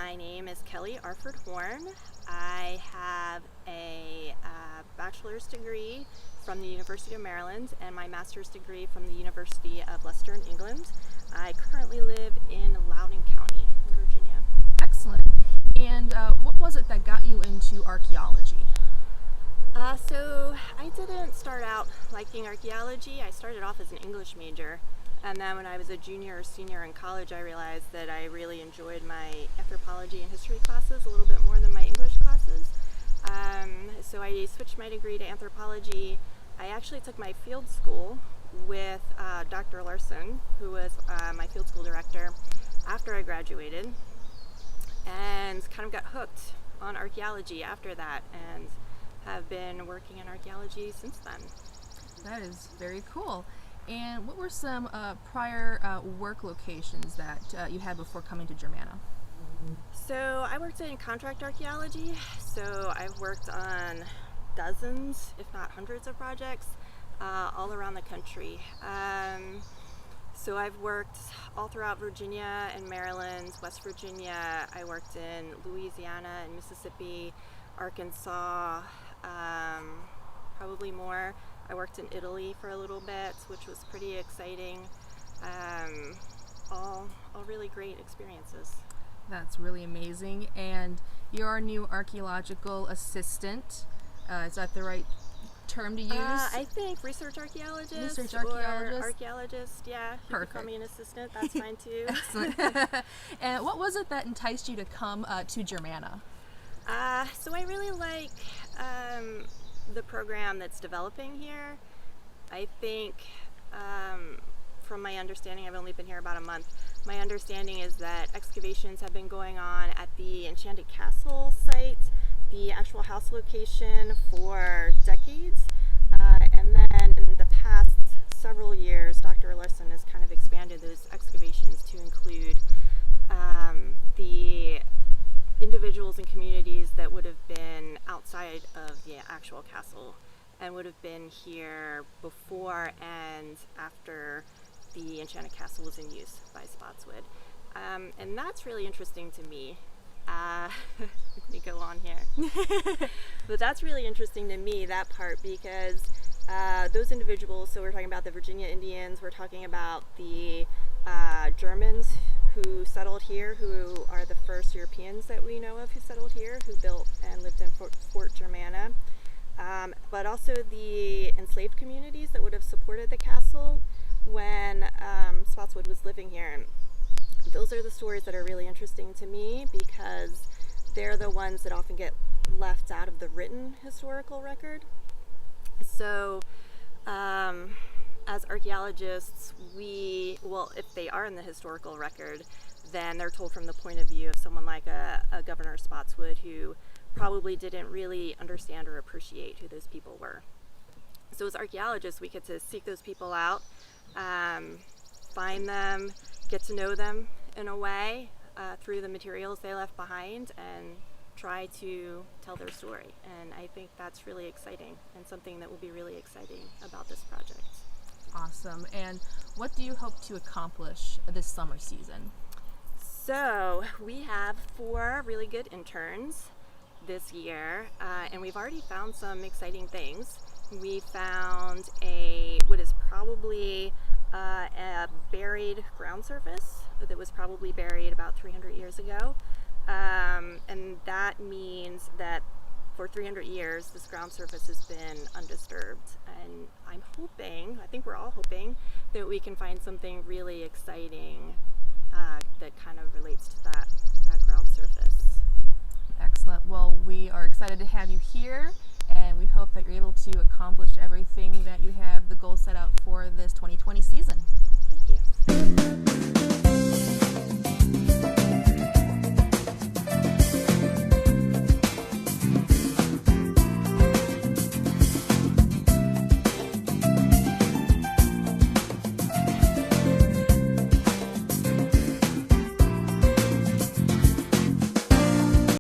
My name is Kelly Aford-Horne. I have a bachelor's degree from the University of Maryland and my master's degree from the University of Leicester in England. I currently live in Loudoun County, Virginia. Excellent. And what was it that got you into archaeology? So I didn't start out liking archaeology. I started off as an English major, and then when I was a junior or senior in college, I realized that I really enjoyed my anthropology and history classes a little bit more than my English classes. So I switched my degree to anthropology. I actually took my field school with Dr. Larson, who was my field school director, after I graduated, and kind of got hooked on archaeology after that, and have been working in archaeology since then. That is very cool. And what were some prior work locations that you had before coming to Germanna? So I worked in contract archaeology, so I've worked on dozens, if not hundreds of projects all around the country. So I've worked all throughout Virginia and Maryland, West Virginia. I worked in Louisiana and Mississippi, Arkansas, probably more. I worked in Italy for a little bit, which was pretty exciting. All really great experiences. That's really amazing. And you're our new archaeological assistant. Is that the right term to use? I think research archaeologist. Research archaeologist. Or archaeologist, yeah. You Perfect. can call me an assistant, that's fine too. Excellent. And what was it that enticed you to come to Germanna? So I really like the program that's developing here. I think from my understanding, I've only been here about a month, my understanding is that excavations have been going on at the Enchanted Castle site, the actual house location, for decades. And then in the past several years, Dr. Larson has kind of expanded those excavations to include the individuals and communities that would have been outside of the actual castle and would have been here before and after the Enchanted Castle was in use by Spotswood. And that's really interesting to me. Let me go on here. But that's really interesting to me, that part, because those individuals, so we're talking about the Virginia Indians, we're talking about the Germans who settled here, who are the first Europeans that we know of who settled here, who built and lived in Fort Germanna, but also the enslaved communities that would have supported the castle when Spotswood was living here. And those are the stories that are really interesting to me because they're the ones that often get left out of the written historical record. So as archaeologists, if they are in the historical record, then they're told from the point of view of someone like a Governor Spotswood who probably didn't really understand or appreciate who those people were. So as archaeologists, we get to seek those people out, find them, get to know them in a way through the materials they left behind, and try to tell their story. And I think that's really exciting and something that will be really exciting about this project. Awesome. And what do you hope to accomplish this summer season? So we have 4 really good interns this year, and we've already found some exciting things. We found what is probably a buried ground surface that was probably buried about 300 years ago. And that means that for 300 years, this ground surface has been undisturbed. And I'm hoping, I think we're all hoping, that we can find something really exciting that kind of relates to that ground surface. Excellent. Well, we are excited to have you here, and we hope that you're able to accomplish everything that you have the goal set out for this 2020 season.